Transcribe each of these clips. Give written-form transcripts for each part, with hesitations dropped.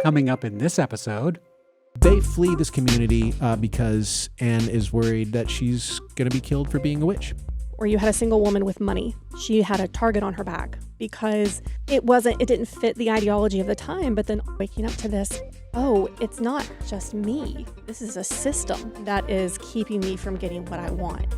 Coming up in this episode, they flee this community because Anne is worried that she's going to be killed for being a witch. Or you had a single woman with money. She had a target on her back because it didn't fit the ideology of the time, but then waking up to this, oh, it's not just me. This is a system that is keeping me from getting what I want.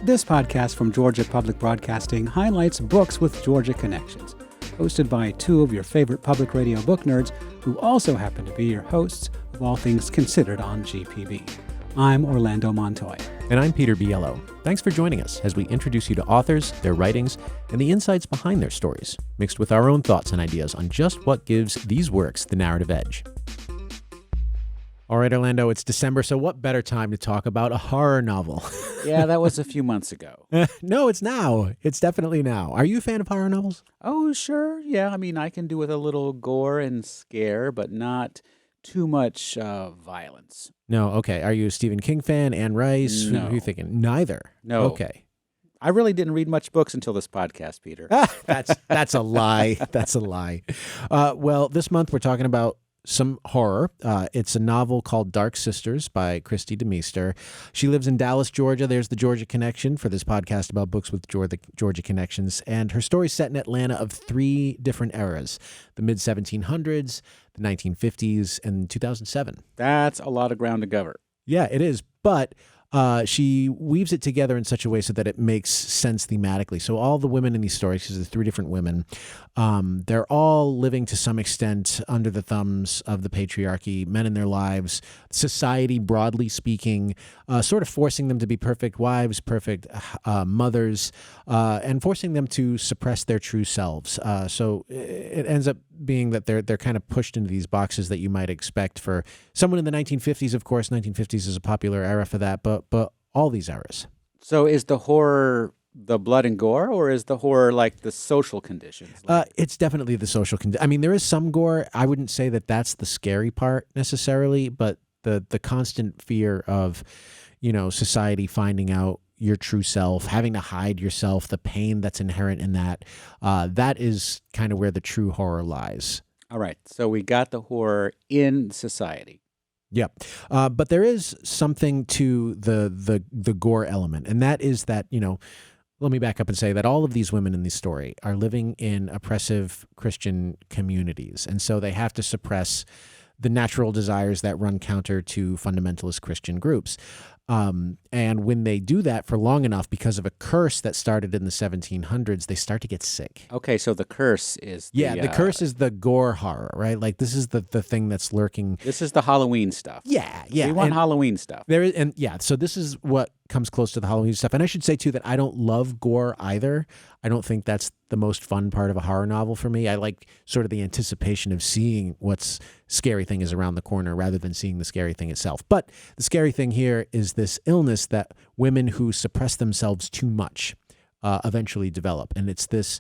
this podcast from Georgia Public Broadcasting highlights books with Georgia connections, hosted by two of your favorite public radio book nerds who also happen to be your hosts of All Things Considered on GPB. I'm Orlando Montoya. And I'm Peter Biello. Thanks for joining us as we introduce you to authors, their writings, and the insights behind their stories, mixed with our own thoughts and ideas on just what gives these works the narrative edge. All right, Orlando, it's December, so what better time to talk about a horror novel? Yeah, that was a few months ago. No, it's now. It's definitely now. Are you a fan of horror novels? Oh, sure. Yeah, I mean, I can do with a little gore and scare, but not too much violence. No, okay. Are you a Stephen King fan? Anne Rice? No. Who are you thinking? Neither. No. Okay. I really didn't read much books until this podcast, Peter. That's a lie. That's a lie. Well, this month we're talking about some horror. It's a novel called Dark Sisters by Christy DeMeester. She lives in Dallas, Georgia. There's the Georgia connection for this podcast about books with Georgia connections. And her story's set in Atlanta of three different eras: the mid-1700s, the 1950s, and 2007. That's a lot of ground to cover. Yeah, it is. But she weaves it together in such a way so that it makes sense thematically. So all the women in these stories, because there's three different women, they're all living to some extent under the thumbs of the patriarchy, men in their lives, society broadly speaking, sort of forcing them to be perfect wives, perfect mothers, and forcing them to suppress their true selves. So it ends up being that they're kind of pushed into these boxes that you might expect for someone in the 1950s. Of course, 1950s is a popular era for that, but all these eras. So is the horror the blood and gore, or is the horror like the social conditions? It's definitely the social condition. I mean, there is some gore. I wouldn't say that that's the scary part necessarily, but the constant fear of, society finding out your true self, having to hide yourself, the pain that's inherent in that, that is kind of where the true horror lies. All right. So we got the horror in society. Yeah. But there is something to the gore element, and that is that, let me back up and say that all of these women in this story are living in oppressive Christian communities, and so they have to suppress the natural desires that run counter to fundamentalist Christian groups. And when they do that for long enough, because of a curse that started in the 1700s, they start to get sick. Okay, so the curse is the curse is the gore horror, right? Like this is the thing that's lurking. This is the Halloween stuff. Yeah. We want Halloween stuff. So this is what comes close to the Halloween stuff. And I should say, too, that I don't love gore either. I don't think that's the most fun part of a horror novel for me. I like sort of the anticipation of seeing what's scary thing is around the corner rather than seeing the scary thing itself. But the scary thing here is this illness that women who suppress themselves too much eventually develop. And it's this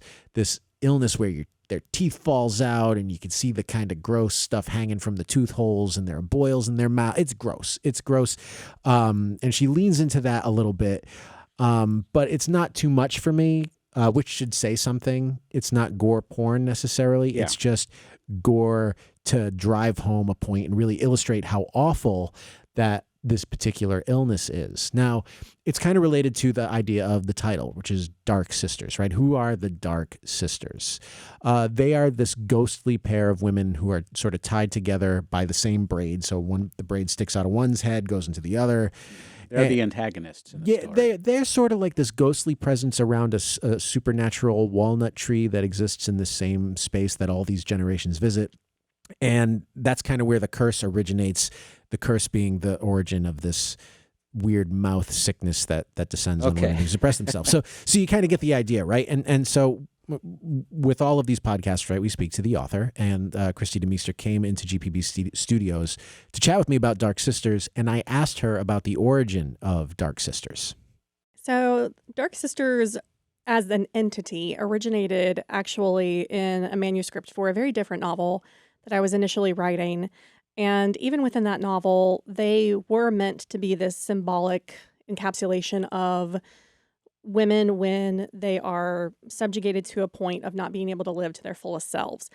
illness where their teeth falls out and you can see the kind of gross stuff hanging from the tooth holes and there are boils in their mouth. It's gross. And she leans into that a little bit. But it's not too much for me, which should say something. It's not gore porn necessarily. Yeah. It's just gore to drive home a point and really illustrate how awful that this particular illness is. Now, it's kind of related to the idea of the title, which is Dark Sisters, right? Who are the Dark Sisters? They are this ghostly pair of women who are sort of tied together by the same braid. So the braid sticks out of one's head, goes into the other. They're the antagonists in the story. They're sort of like this ghostly presence around a supernatural walnut tree that exists in the same space that all these generations visit. And that's kind of where the curse originates, the curse being the origin of this weird mouth sickness that descends on women who suppress themselves. So you kind of get the idea, right? And so with all of these podcasts, right, we speak to the author, and Christy DeMeester came into GPB Studios to chat with me about Dark Sisters, and I asked her about the origin of Dark Sisters. So Dark Sisters as an entity originated actually in a manuscript for a very different novel that I was initially writing. And even within that novel, they were meant to be this symbolic encapsulation of women when they are subjugated to a point of not being able to live to their fullest selves.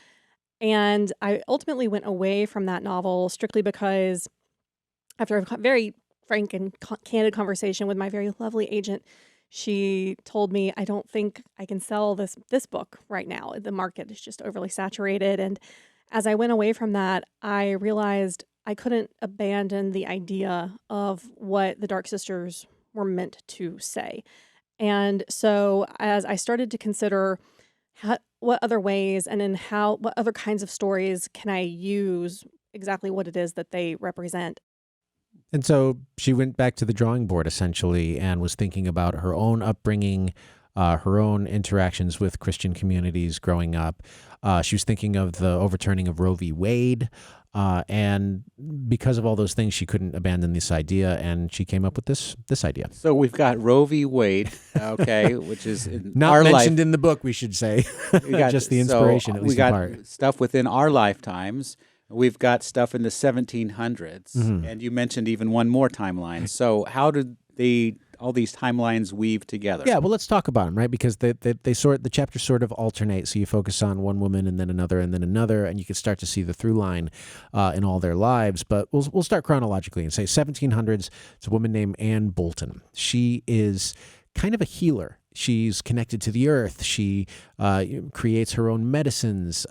And I ultimately went away from that novel strictly because after a very frank and candid conversation with my very lovely agent, she told me, I don't think I can sell this book right now. The market is just overly saturated. And as I went away from that, I realized I couldn't abandon the idea of what the Dark Sisters were meant to say. And so as I started to consider what other ways and what other kinds of stories can I use exactly what it is that they represent. And so she went back to the drawing board essentially and was thinking about her own upbringing, her own interactions with Christian communities growing up. She was thinking of the overturning of Roe v. Wade. And because of all those things, she couldn't abandon this idea, and she came up with this idea. So we've got Roe v. Wade, okay, which is in Not our mentioned life. in the book, we should say. We got, Just the inspiration, so at we least got in part. stuff within our lifetimes. We've got stuff in the 1700s, and you mentioned even one more timeline. So how did all these timelines weave together? Yeah, well, let's talk about them, right? Because the chapters sort of alternate. So you focus on one woman and then another, and you can start to see the through line in all their lives. But we'll start chronologically and say 1700s. It's a woman named Anne Bolton. She is kind of a healer. She's connected to the earth. She creates her own medicines,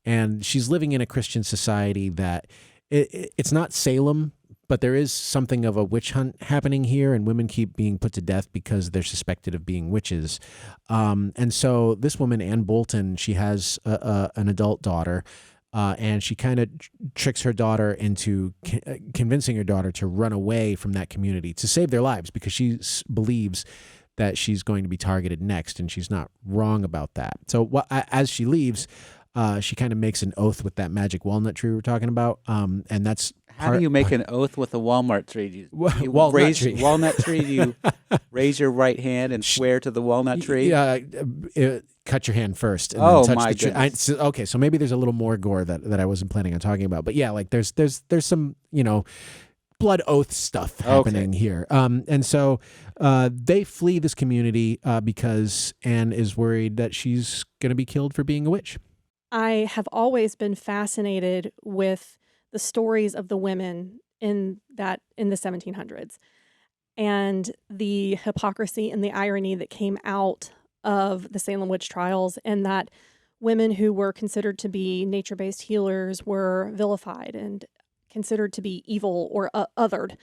and she's living in a Christian society that it's not Salem, but there is something of a witch hunt happening here, and women keep being put to death because they're suspected of being witches. And so this woman, Anne Bolton, she has an adult daughter, and she kind of tricks her daughter into convincing her daughter to run away from that community to save their lives, because she believes that she's going to be targeted next, and she's not wrong about that. So as she leaves, she kind of makes an oath with that magic walnut tree we were talking about, and that's How do you make an oath with a walnut tree? You Walnut raise tree. walnut tree. Do you raise your right hand and swear to the walnut tree? Yeah, cut your hand first and Oh, then touch my the tree. goodness. Okay, so maybe there's a little more gore that I wasn't planning on talking about, but yeah, like there's some blood oath stuff happening here. And so they flee this community because Anne is worried that she's going to be killed for being a witch. I have always been fascinated with the stories of the women in the 1700s and the hypocrisy and the irony that came out of the Salem witch trials, and that women who were considered to be nature-based healers were vilified and considered to be evil or othered.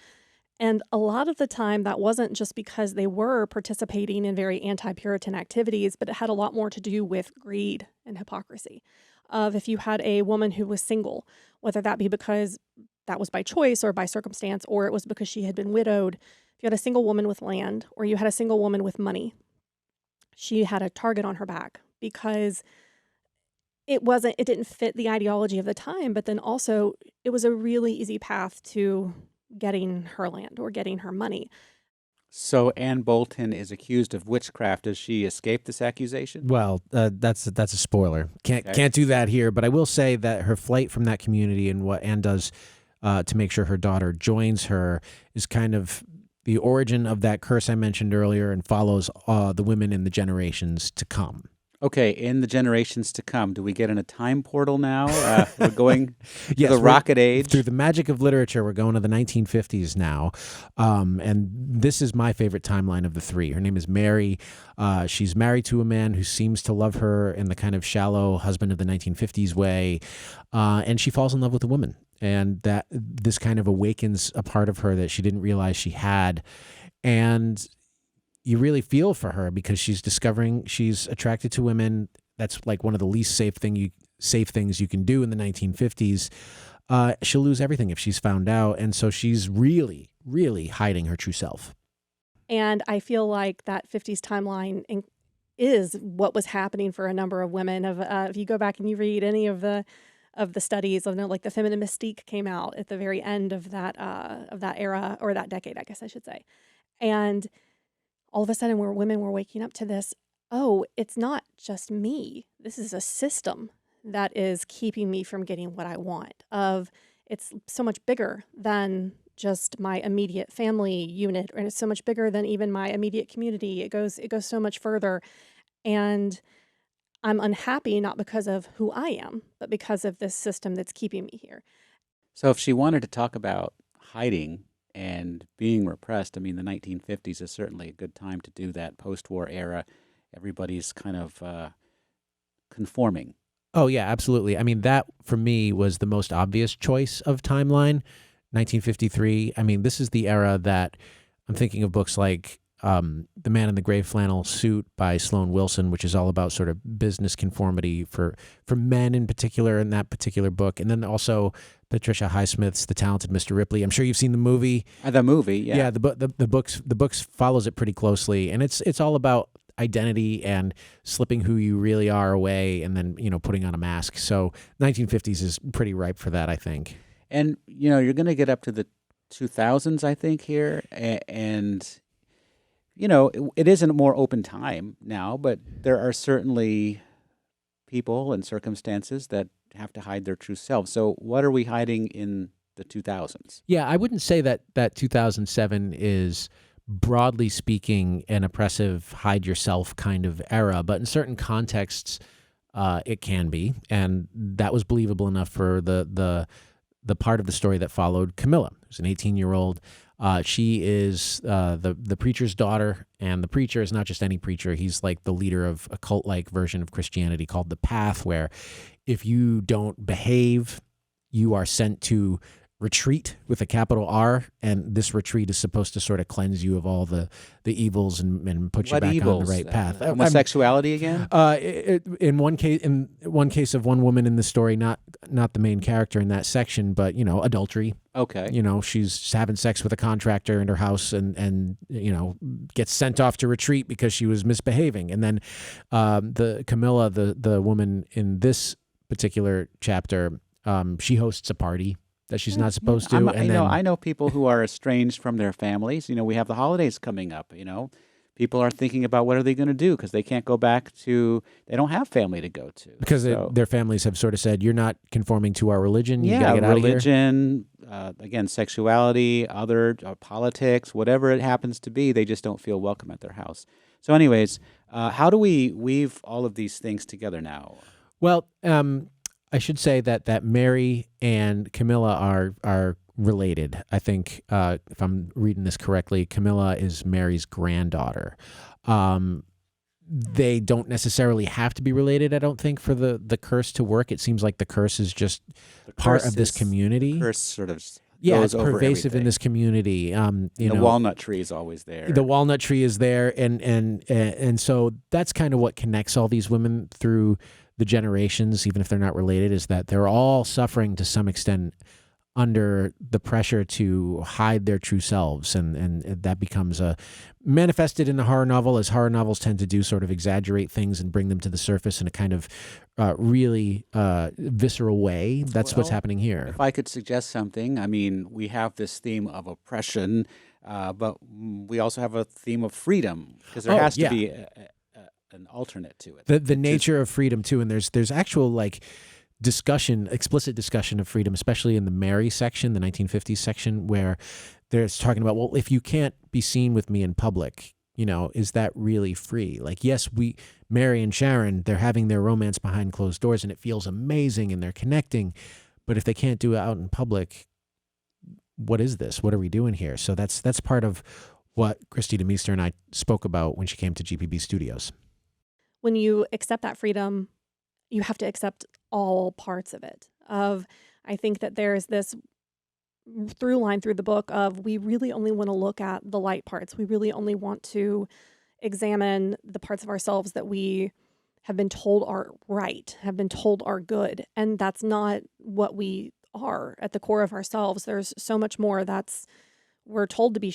And a lot of the time that wasn't just because they were participating in very anti-Puritan activities, but it had a lot more to do with greed and hypocrisy. Of if you had a woman who was single, whether that be because that was by choice or by circumstance, or it was because she had been widowed, if you had a single woman with land or you had a single woman with money, she had a target on her back because it didn't fit the ideology of the time, but then also it was a really easy path to getting her land or getting her money. So Anne Bolton is accused of witchcraft. Does she escape this accusation? Well, that's a spoiler. Okay. Can't do that here. But I will say that her flight from that community and what Anne does to make sure her daughter joins her is kind of the origin of that curse I mentioned earlier, and follows the women in the generations to come. Okay, in the generations to come, do we get in a time portal now? We're going to Yes, the we're- Rocket Age. Through the magic of literature, we're going to the 1950s now. And this is my favorite timeline of the three. Her name is Mary. She's married to a man who seems to love her in the kind of shallow husband of the 1950s way. And she falls in love with a woman. And that this kind of awakens a part of her that she didn't realize she had. And you really feel for her because she's discovering she's attracted to women. That's like one of the least safe things you can do in the 1950s. She'll lose everything if she's found out. And so she's really, really hiding her true self. And I feel like that 50s timeline is what was happening for a number of women. If you go back and you read any of the studies, like the Feminine Mystique came out at the very end of that era, or that decade, I guess I should say. And all of a sudden, women were waking up to this. Oh, it's not just me. This is a system that is keeping me from getting what I want. It's so much bigger than just my immediate family unit, and it's so much bigger than even my immediate community. It goes so much further. And I'm unhappy not because of who I am, but because of this system that's keeping me here. So if she wanted to talk about hiding and being repressed, I mean, the 1950s is certainly a good time to do that. Post-war era, everybody's kind of conforming. Oh, yeah, absolutely. I mean, that for me was the most obvious choice of timeline, 1953. I mean, this is the era that I'm thinking of books like The Man in the Gray Flannel Suit by Sloan Wilson, which is all about sort of business conformity for men in particular in that particular book. And then also Patricia Highsmith's The Talented Mr. Ripley. I'm sure you've seen the movie. The movie, yeah. Yeah, the books follows it pretty closely. And it's all about identity and slipping who you really are away and then, putting on a mask. So 1950s is pretty ripe for that, I think. And, you're going to get up to the 2000s, I think, here. And, it is a more open time now, but there are certainly people and circumstances that have to hide their true selves. So what are we hiding in the 2000s? Yeah, I wouldn't say that 2007 is, broadly speaking, an oppressive hide yourself kind of era, but in certain contexts it can be, and that was believable enough for the part of the story that followed Camilla, who's an 18-year-old. She is the preacher's daughter, and the preacher is not just any preacher. He's like the leader of a cult-like version of Christianity called The Path, where if you don't behave, you are sent to retreat with a capital R, and this retreat is supposed to sort of cleanse you of all the evils and put you back on the right path. Homosexuality again? In one case of one woman in the story, not the main character in that section, but adultery. Okay. She's having sex with a contractor in her house and gets sent off to retreat because she was misbehaving. And then the Camilla, the woman in this particular chapter, she hosts a party that she's not supposed to. I know people who are estranged from their families. We have the holidays coming up. People are thinking about what are they going to do because they can't go back to. They don't have family to go to because their families have sort of said, "You're not conforming to our religion. You yeah, gotta get out religion, again, sexuality, other politics, whatever it happens to be. They just don't feel welcome at their house. So, anyways, how do we weave all of these things together now? Well, I should say that Mary and Camilla are related. I think if I'm reading this correctly, Camilla is Mary's granddaughter. They don't necessarily have to be related, I don't think, for the curse to work. It seems like the curse is just part of this community. The curse sort of it's pervasive in this community. The walnut tree is always there. The walnut tree is there, and so that's kind of what connects all these women through the generations, even if they're not related, is that they're all suffering to some extent under the pressure to hide their true selves, and that becomes manifested in the horror novel, as horror novels tend to do, sort of exaggerate things and bring them to the surface in a kind of really visceral way. That's what's happening here. If I could suggest something, I mean, we have this theme of oppression, but we also have a theme of freedom, because there has to be an alternate to it. The nature of freedom too, and there's actual explicit discussion of freedom, especially in the Mary section, the 1950s section, where there's talking about, well, if you can't be seen with me in public, is that really free? Like, yes, Mary and Sharon, they're having their romance behind closed doors, and it feels amazing, and they're connecting, but if they can't do it out in public, what is this? What are we doing here? So that's part of what Christy DeMeester and I spoke about when she came to GPB Studios. When you accept that freedom, you have to accept all parts of it. I think that there's this through line through the book of, we really only want to look at the light parts. We really only want to examine the parts of ourselves that we have been told are right, have been told are good. And that's not what we are at the core of ourselves. There's so much more we're told to be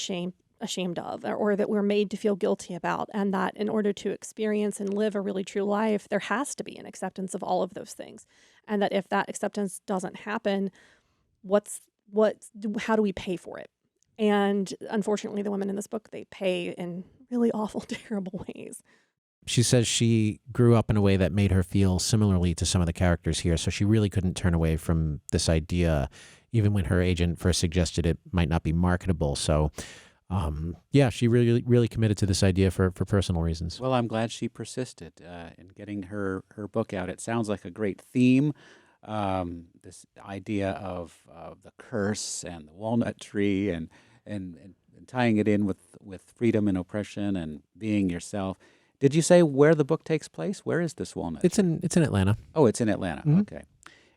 ashamed of, or that we're made to feel guilty about, and that in order to experience and live a really true life, there has to be an acceptance of all of those things. And that if that acceptance doesn't happen, how do we pay for it? And unfortunately, the women in this book, they pay in really awful, terrible ways. She says she grew up in a way that made her feel similarly to some of the characters here, so she really couldn't turn away from this idea even when her agent first suggested it might not be marketable. So, yeah, she really committed to this idea for personal reasons. Well, I'm glad she persisted in getting her book out. It sounds like a great theme. This idea of the curse and the walnut tree and tying it in with freedom and oppression and being yourself. Did you say where the book takes place? Where is this walnut? It's in Atlanta. Oh, it's in Atlanta. Mhm. Okay.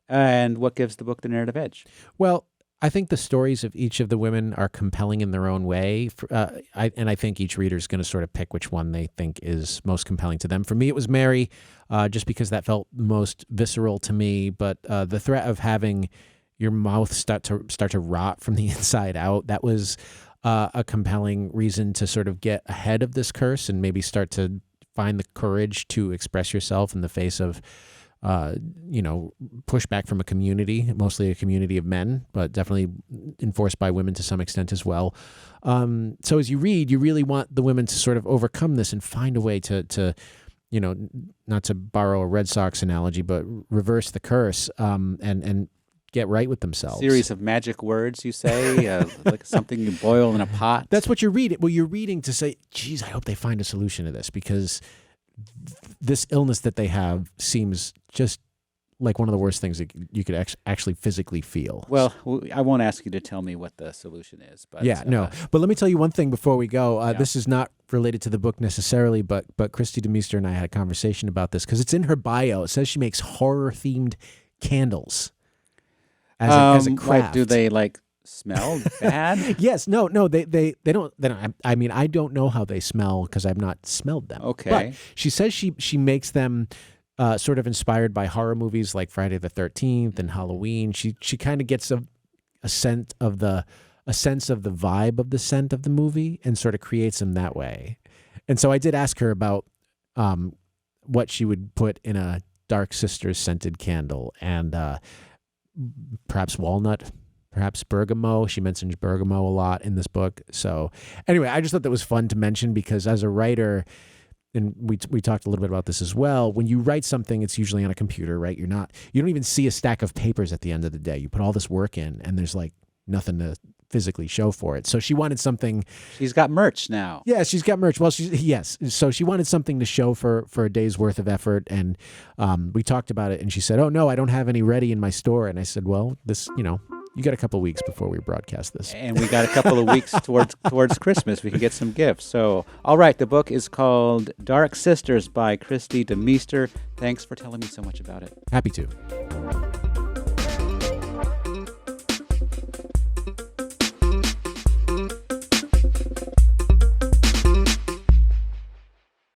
And what gives the book the narrative edge? Well, I think the stories of each of the women are compelling in their own way. I think each reader is going to sort of pick which one they think is most compelling to them. For me, it was Mary, just because that felt most visceral to me. But the threat of having your mouth start to rot from the inside out, that was a compelling reason to sort of get ahead of this curse and maybe start to find the courage to express yourself in the face of pushback from a community, mostly a community of men, but definitely enforced by women to some extent as well. So as you read, you really want the women to sort of overcome this and find a way to not to borrow a Red Sox analogy, but reverse the curse and get right with themselves. Series of magic words, you say, like something you boil in a pot. That's what you're reading. Well, you're reading to say, geez, I hope they find a solution to this, because this illness that they have seems just like one of the worst things that you could actually physically feel. Well, I won't ask you to tell me what the solution is. But no. But let me tell you one thing before we go. This is not related to the book necessarily, but Christy DeMeester and I had a conversation about this because it's in her bio. It says she makes horror-themed candles as a craft. Do they smell bad? Yes. No. They don't. I mean, I don't know how they smell because I've not smelled them. Okay. But she says she makes them sort of inspired by horror movies like Friday the 13th and Halloween. She kind of gets a sense of the vibe of the scent of the movie and sort of creates them that way. And so I did ask her about what she would put in a Dark Sisters scented candle, and perhaps walnut, perhaps bergamot. She mentions bergamot a lot in this book. So anyway, I just thought that was fun to mention because as a writer, and we talked a little bit about this as well, when you write something, it's usually on a computer, right? You don't even see a stack of papers at the end of the day. You put all this work in and there's nothing to physically show for it. So she wanted something. She's got merch now. Yeah, she's got merch. Well, yes. So she wanted something to show for a day's worth of effort. And we talked about it and she said, oh no, I don't have any ready in my store. And I said, well, this, you got a couple of weeks before we broadcast this. And we got a couple of weeks towards Christmas. We can get some gifts. So, all right, the book is called Dark Sisters by Christy DeMeester. Thanks for telling me so much about it. Happy to.